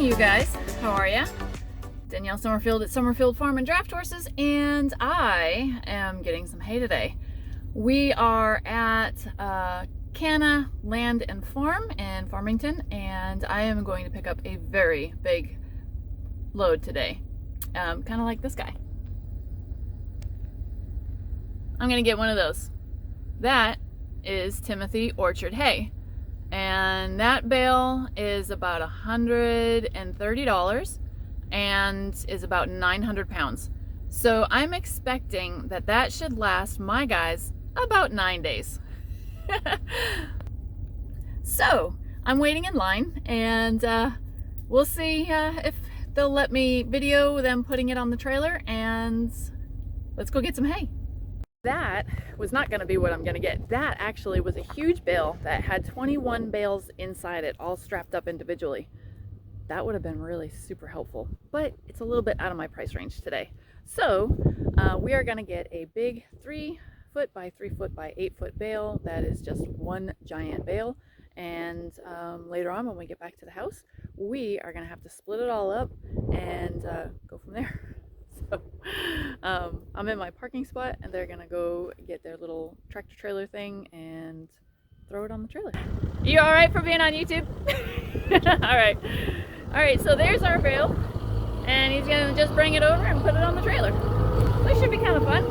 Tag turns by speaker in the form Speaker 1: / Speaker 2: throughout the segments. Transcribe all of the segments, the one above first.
Speaker 1: You guys, how are ya? Danielle Summerfield at Summerfield Farm and Draft Horses, and I am getting some hay today. We are at Canna Land and Farm in Farmington, and I am going to pick up a very big load today, kind of like this guy. I'm gonna get one of those. That is Timothy Orchard hay. And that bale is about $130 and is about 900 pounds. So I'm expecting that that should last my guys about 9 days. So I'm waiting in line, and we'll see if they'll let me video them putting it on the trailer, and let's go get some hay. That was not going to be what I'm going to get. That actually was a huge bale that had 21 bales inside it, all strapped up individually. That would have been really super helpful, but it's a little bit out of my price range today. So we are going to get a big 3 foot by 3 foot by 8 foot bale that is just one giant bale. And later on, when we get back to the house, we are going to have to split it all up and go from there. So, I'm in my parking spot, and they're gonna go get their little tractor trailer thing and throw it on the trailer. You all right for being on YouTube? all right, so there's our bale, and he's gonna just bring it over and put it on the trailer. This should be kind of fun.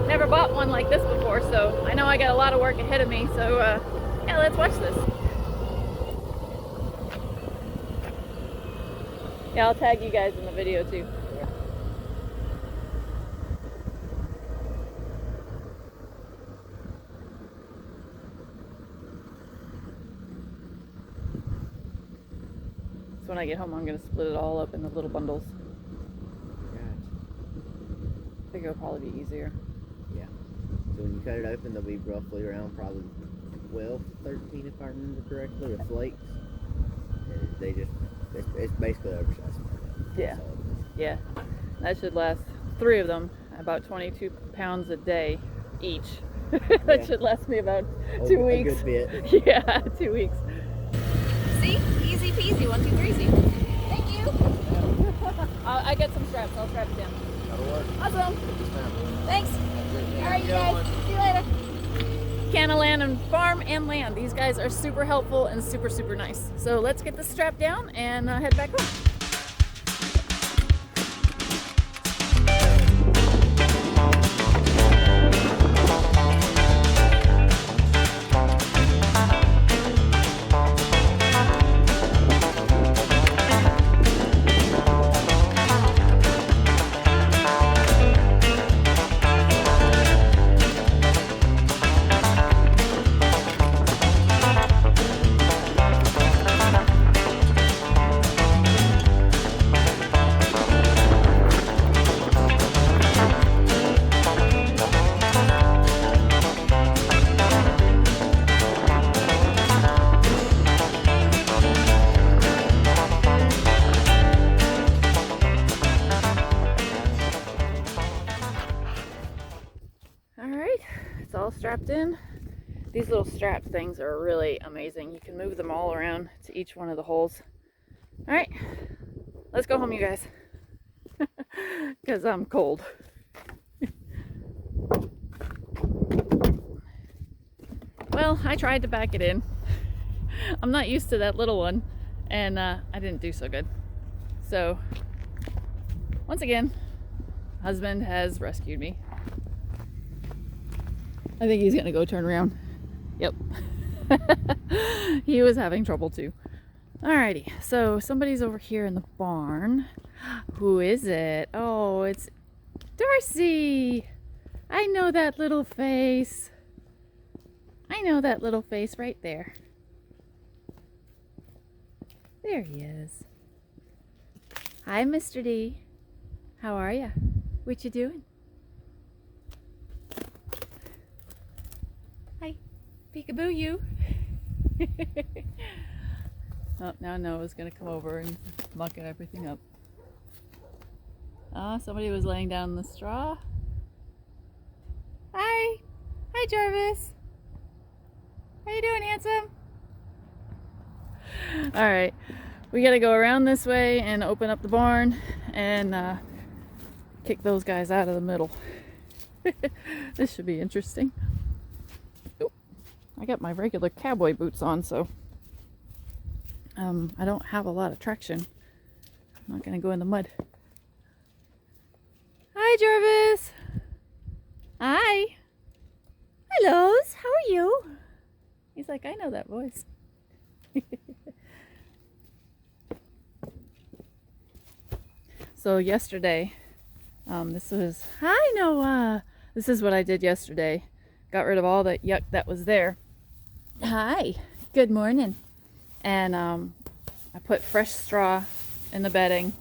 Speaker 1: Never bought one like this before, so I know I got a lot of work ahead of me. So yeah, let's watch this. Yeah, I'll tag you guys in the video too. When I get home, I'm going to split it all up into little bundles.
Speaker 2: Gotcha.
Speaker 1: I think it'll probably be easier.
Speaker 2: Yeah. So when you cut it open, they'll be roughly around probably 12 to 13, if I remember correctly, with flakes. And they just, it's basically oversized.
Speaker 1: Yeah. Yeah. That should last 3 of them, about 22 pounds a day each. That should last me about 2 weeks.
Speaker 2: A good bit.
Speaker 1: Yeah, 2 weeks. See? Easy peasy, 1, 2, 3, see? Thank you. I got some straps. I'll strap it in.
Speaker 2: That'll work.
Speaker 1: Awesome. Thanks. All right, you guys. See you later. Canna Land and Farm and Land. These guys are super helpful and super, super nice. So let's get this strap down and head back home. It's all strapped in. These little strap things are really amazing. You can move them all around to each one of the holes. All right, let's go home, you guys, because I'm cold. Well, I tried to back it in. I'm not used to that little one, and I didn't do so good. So once again, husband has rescued me. I think he's gonna go turn around. Yep. He was having trouble too. Alrighty, so somebody's over here in the barn. Who is it? Oh, it's Darcy. I know that little face. I know that little face right there. There he is. Hi, Mr. D. How are ya? What you doing? Hi. Peekaboo you. Oh, now Noah's gonna come over and muck everything up. Ah, somebody was laying down in the straw. Hi! Hi, Jarvis! How you doing, handsome? Alright, we gotta go around this way and open up the barn and kick those guys out of the middle. This should be interesting. Oh, I got my regular cowboy boots on, so I don't have a lot of traction. I'm not gonna go in the mud. Hi, Jarvis! Hi! Hellos! How are you? He's like, I know that voice. So yesterday, hi Noah! This is what I did yesterday. Got rid of all the yuck that was there. Hi! Good morning. And I put fresh straw in the bedding.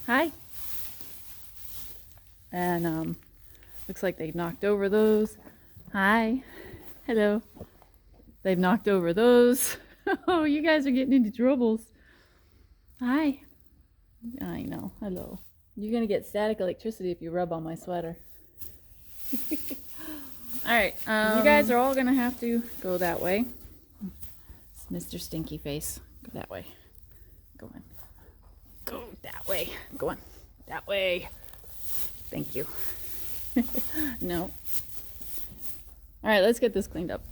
Speaker 1: Hi! And looks like they knocked over those. Hi! Hello! They've knocked over those. Oh, you guys are getting into troubles. Hi! I know. Hello. You're gonna get static electricity if you rub on my sweater. Alright, you guys are all gonna have to go that way. It's Mr. Stinky Face. Go that way. Go on. Go that way. Go on. That way. Thank you. No. Alright, let's get this cleaned up.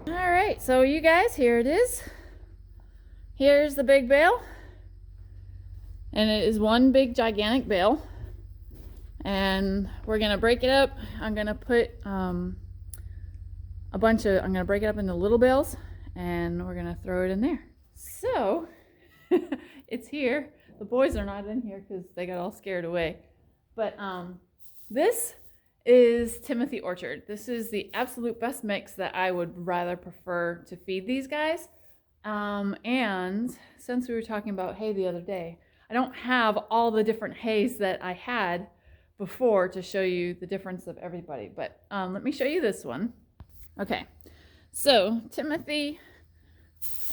Speaker 1: Alright, so you guys, here it is. Here's the big bale. And it is one big gigantic bale. And we're gonna break it up. I'm gonna put I'm gonna break it up into little bales and we're gonna throw it in there. So it's here. The boys are not in here because they got all scared away. But this is Timothy Orchard. This is the absolute best mix that I would rather prefer to feed these guys. And since we were talking about hay the other day, I don't have all the different hays that I had before to show you the difference of everybody. But let me show you this one. Okay, so Timothy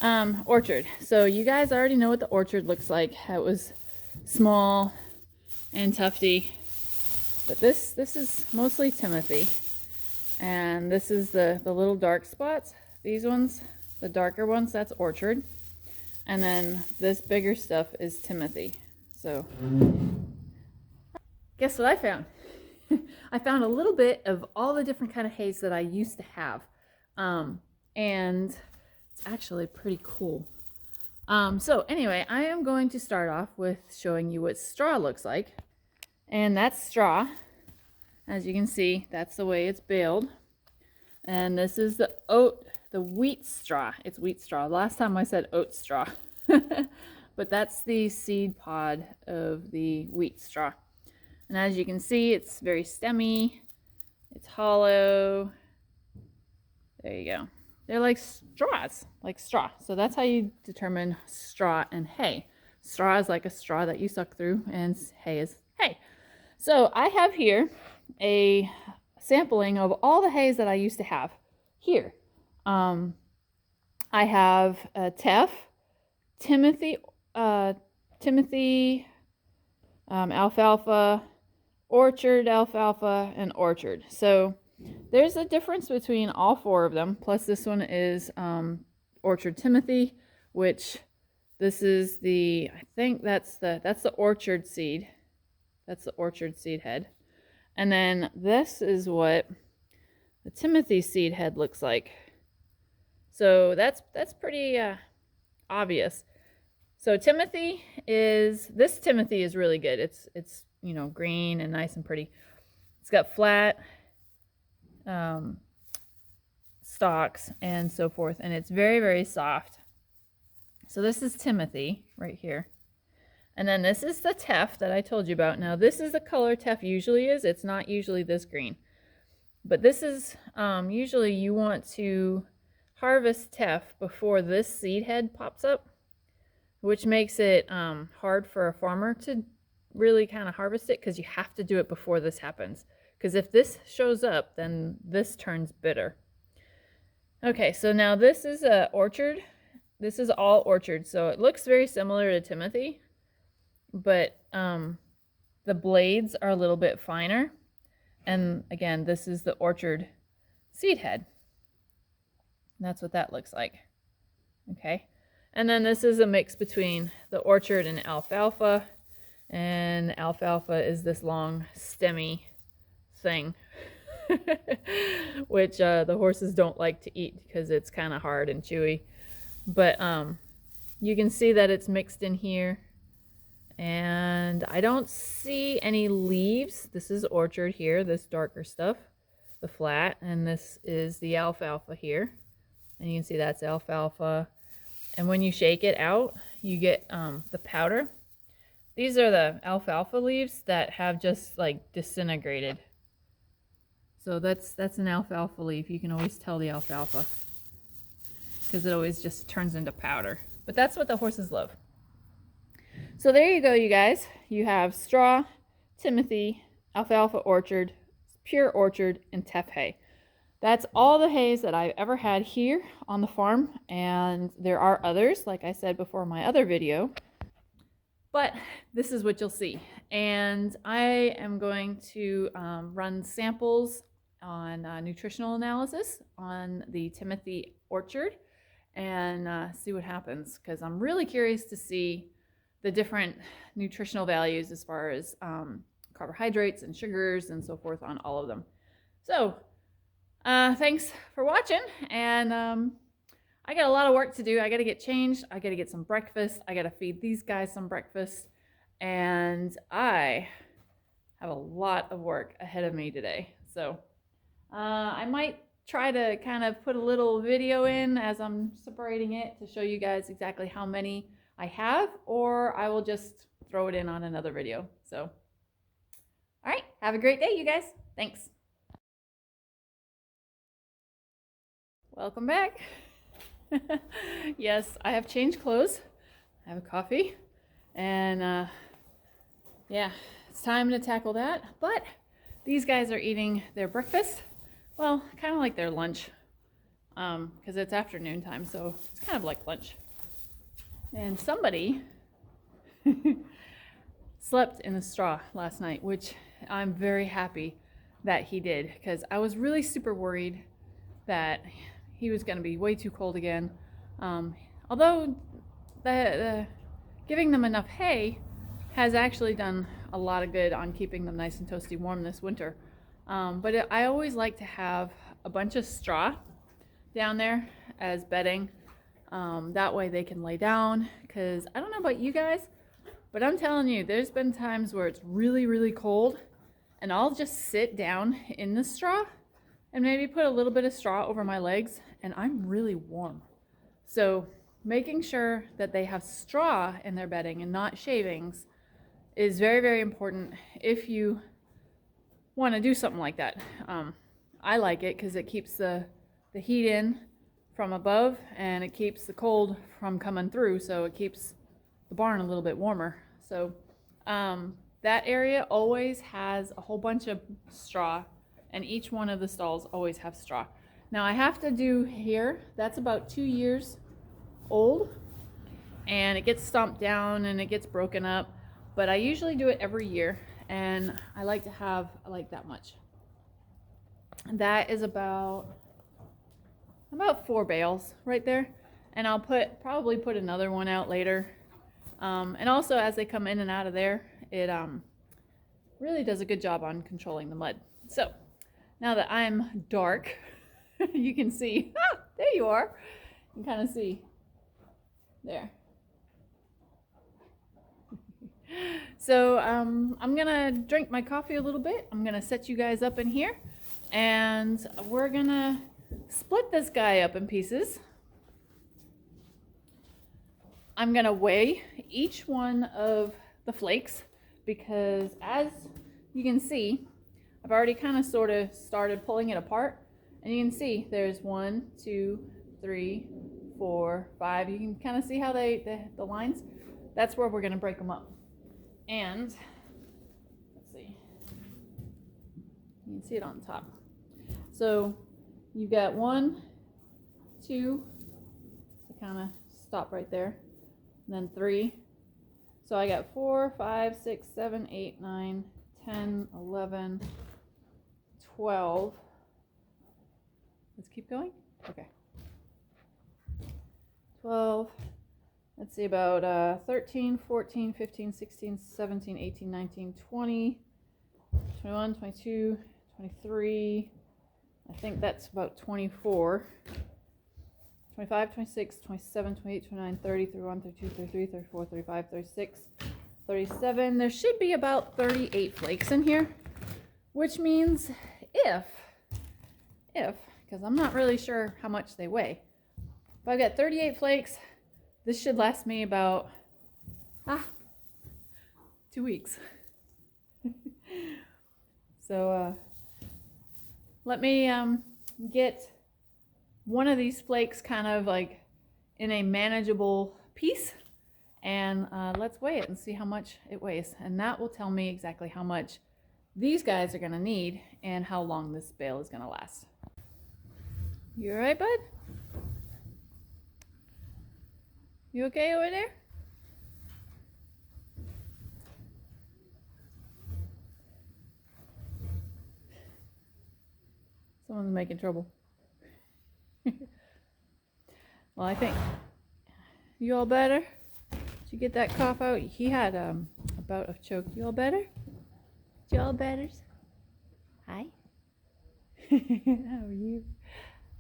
Speaker 1: orchard. So you guys already know what the orchard looks like. It was small and tufty. But this is mostly Timothy. And this is the little dark spots. These ones, the darker ones, that's orchard. And then this bigger stuff is Timothy. So guess what I found? I found a little bit of all the different kind of hays that I used to have. And it's actually pretty cool. So anyway, I am going to start off with showing you what straw looks like. And that's straw. As you can see, that's the way it's baled. And this is the wheat straw. It's wheat straw. Last time I said oat straw. But that's the seed pod of the wheat straw. And as you can see, it's very stemmy. It's hollow. There you go. They're like straws, like straw. So that's how you determine straw and hay. Straw is like a straw that you suck through, and hay is hay. So I have here a sampling of all the hays that I used to have here. I have teff, Timothy, alfalfa, orchard alfalfa, and orchard. So there's a difference between all four of them. Plus this one is orchard Timothy, which this is the, I think that's the orchard seed. That's the orchard seed head. And then this is what the Timothy seed head looks like. So that's pretty obvious. So Timothy is really good. It's you know, green and nice and pretty. It's got flat stalks and so forth, and it's very, very soft. So this is Timothy right here. And then this is the teff that I told you about. Now this is the color teff usually is. It's not usually this green. But this is, usually you want to harvest teff before this seed head pops up, which makes it hard for a farmer to really kind of harvest it, because you have to do it before this happens. Because if this shows up, then this turns bitter. Okay, so now this is an orchard. This is all orchard. So it looks very similar to Timothy, but the blades are a little bit finer. And again, this is the orchard seed head. That's what that looks like. Okay. And then this is a mix between the orchard and alfalfa. And alfalfa is this long stemmy thing, which the horses don't like to eat because it's kind of hard and chewy. But you can see that it's mixed in here. And I don't see any leaves. This is orchard here, this darker stuff, the flat, and this is the alfalfa here. And you can see that's alfalfa. And when you shake it out, you get the powder. These are the alfalfa leaves that have just like disintegrated. So that's an alfalfa leaf. You can always tell the alfalfa because it always just turns into powder. But that's what the horses love. So there you go, you guys. You have straw, Timothy, alfalfa orchard, pure orchard, and teff hay. That's all the hays that I've ever had here on the farm, and there are others, like I said before in my other video, but this is what you'll see. And I am going to run samples on nutritional analysis on the Timothy orchard and see what happens, because I'm really curious to see the different nutritional values as far as carbohydrates and sugars and so forth on all of them. So thanks for watching, and I got a lot of work to do. I got to get changed. I got to get some breakfast. I got to feed these guys some breakfast, and I have a lot of work ahead of me today. So I might try to kind of put a little video in as I'm separating it to show you guys exactly how many I have, or I will just throw it in on another video. So All right, have a great day, you guys. Thanks. Welcome back. Yes, I have changed clothes. I have a coffee. And yeah, it's time to tackle that. But these guys are eating their breakfast. Well, kind of like their lunch. Because it's afternoon time, so it's kind of like lunch. And somebody slept in the straw last night, which I'm very happy that he did, because I was really super worried that he was going to be way too cold again. Although the giving them enough hay has actually done a lot of good on keeping them nice and toasty warm this winter. But I always like to have a bunch of straw down there as bedding. That way they can lay down, because I don't know about you guys, but I'm telling you, there's been times where it's really, really cold and I'll just sit down in the straw and maybe put a little bit of straw over my legs and I'm really warm. So making sure that they have straw in their bedding and not shavings is very, very important if you want to do something like that. I like it because it keeps the heat in from above and it keeps the cold from coming through, so it keeps the barn a little bit warmer. So that area always has a whole bunch of straw, and each one of the stalls always have straw. Now I have to do here, that's about 2 years old, and it gets stomped down and it gets broken up, but I usually do it every year, and I like to have like that much. That is about 4 bales right there, and I'll probably put another one out later. And also as they come in and out of there, it really does a good job on controlling the mud. So now that I'm dark, you can see, there you are. You can kind of see there. So I'm gonna drink my coffee a little bit. I'm gonna set you guys up in here, and we're gonna split this guy up in pieces. I'm gonna weigh each one of the flakes, because as you can see, I've already kind of sort of started pulling it apart, and you can see there's 1, 2, 3, 4, 5. You can kind of see how the lines, that's where we're gonna break them up. And let's see, you can see it on top. So you've got 1, 2, so kind of stop right there, and then 3. So I got 4, 5, 6, 7, 8, 9, 10, 11, 12. Let's keep going. Okay. 12. Let's see, about 13, 14, 15, 16, 17, 18, 19, 20, 21, 22, 23. I think that's about 24. 25, 26, 27, 28, 29, 30, 31, 32, 33, 34, 35, 36, 37. There should be about 38 flakes in here, which means if, because I'm not really sure how much they weigh, if I've got 38 flakes, this should last me about 2 weeks. So let me get one of these flakes kind of like in a manageable piece, and let's weigh it and see how much it weighs, and that will tell me exactly how much these guys are going to need and how long this bale is going to last. You all right, bud? You okay over there? Someone's making trouble. Well, I think you all better? Did you get that cough out? He had a bout of choke. You all better? You all betters? Hi. How are you,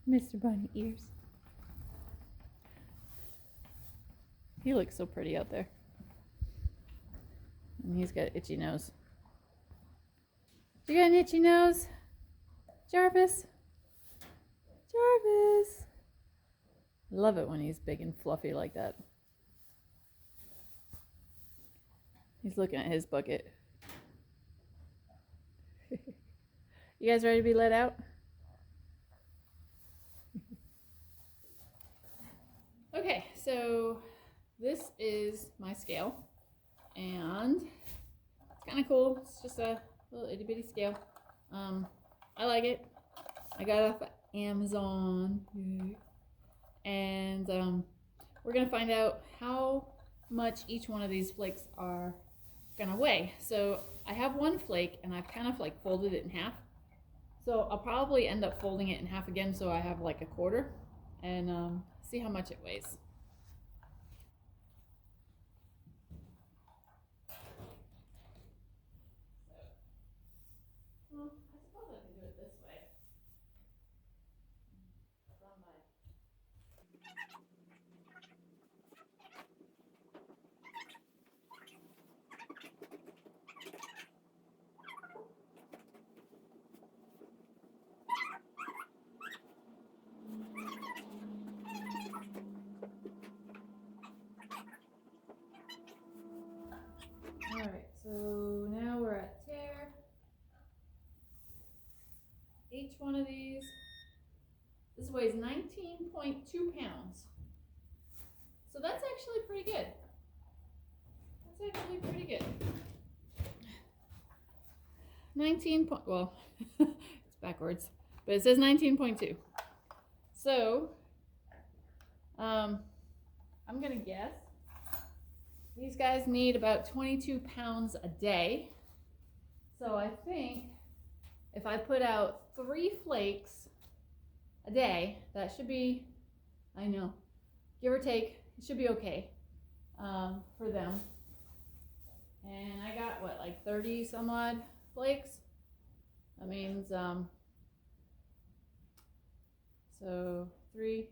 Speaker 1: Mr. Bunny Ears? He looks so pretty out there. And he's got an itchy nose. You got an itchy nose? Jarvis? Jarvis! Love it when he's big and fluffy like that. He's looking at his bucket. You guys ready to be let out? Okay, so this is my scale, and it's kind of cool. It's just a little itty bitty scale. I like it. I got it off of Amazon. Yay. And we're gonna find out how much each one of these flakes are gonna weigh. So I have one flake and I've kind of like folded it in half. So I'll probably end up folding it in half again so I have like a quarter, and see how much it weighs. Well, I suppose I can do it this way. From my Alright, so now we're at tear. Each one of these, this weighs 19.2 pounds. So that's actually pretty good. That's actually pretty good. 19 point, well, it's backwards, but it says 19.2. So, I'm gonna guess these guys need about 22 pounds a day. So I think if I put out 3 flakes a day, that should be, I know, give or take, it should be okay for them. And I got what, like 30 some odd flakes? That means, so 3,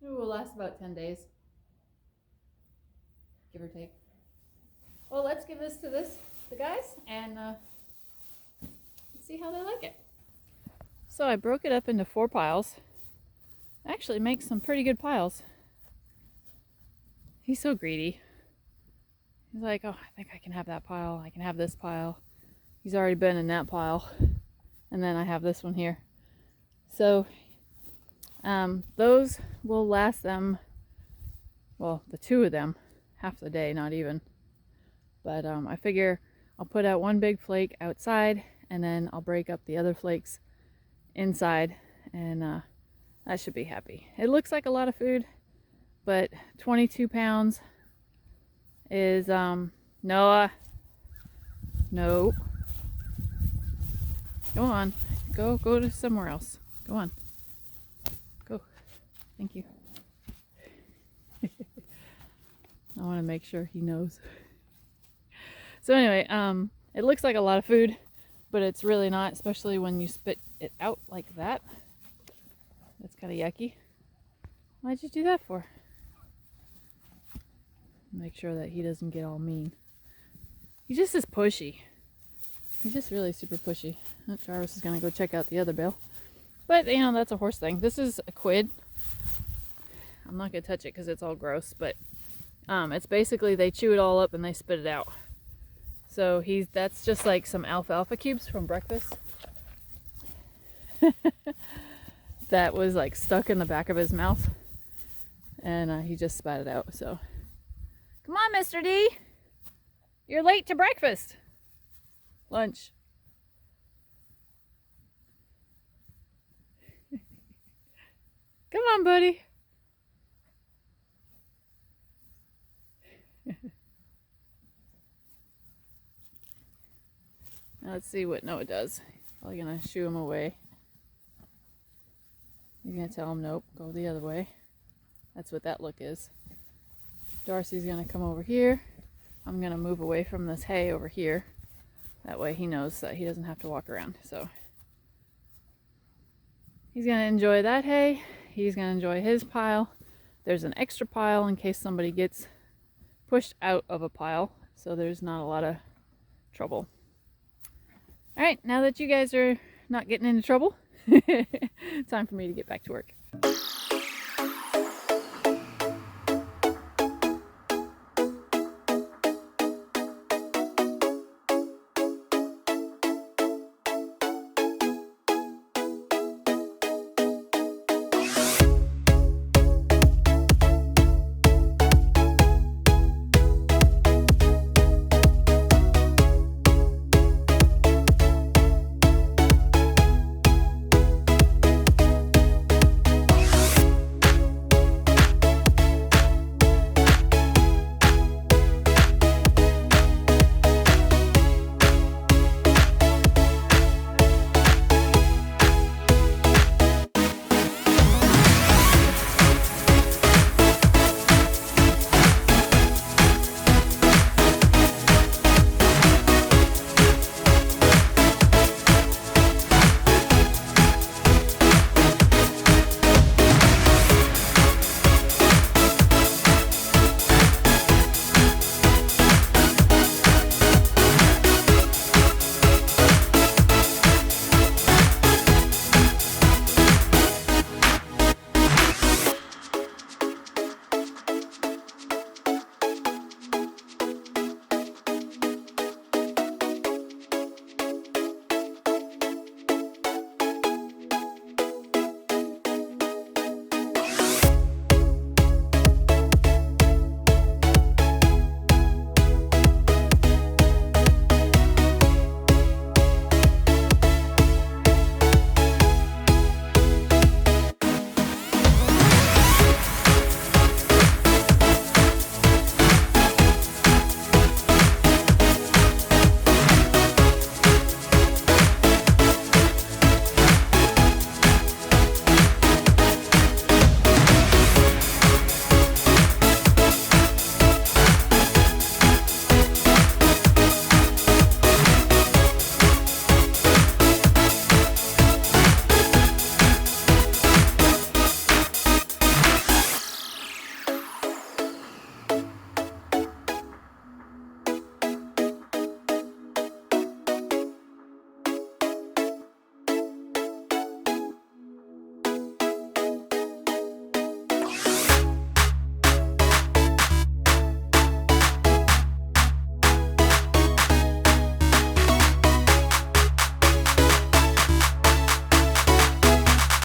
Speaker 1: it will last about 10 days, give or take. Well, let's give this to the guys, and see how they like it. So I broke it up into 4 piles. Actually makes some pretty good piles. He's so greedy. He's like, oh, I think I can have that pile. I can have this pile. He's already been in that pile. And then I have this one here. So those will last them, well, the 2 of them, half the day, not even. But I figure I'll put out 1 big flake outside, and then I'll break up the other flakes inside, and that should be happy. It looks like a lot of food, but 22 pounds is, Noah, no. Go on, go to somewhere else. Go on, go. Thank you. I want to make sure he knows. So anyway, it looks like a lot of food, but it's really not, especially when you spit it out like that. That's kind of yucky. Why'd you do that for? Make sure that he doesn't get all mean. He just is pushy. He's just really super pushy. Oh, Jarvis is gonna go check out the other bale. But, you know, that's a horse thing. This is a quid. I'm not gonna touch it because it's all gross, but it's basically they chew it all up and they spit it out. So that's just like some alfalfa cubes from breakfast. That was like stuck in the back of his mouth, and he just spat it out. So come on, Mr. D, you're late to breakfast, lunch. Come on, buddy. Now let's see what Noah does. Probably gonna shoo him away. He's gonna tell him nope, go the other way. That's what that look is. Darcy's gonna come over here. I'm gonna move away from this hay over here. That way he knows that he doesn't have to walk around. So he's gonna enjoy that hay. He's gonna enjoy his pile. There's an extra pile in case somebody gets pushed out of a pile, so there's not a lot of trouble. All right, now that you guys are not getting into trouble, time for me to get back to work.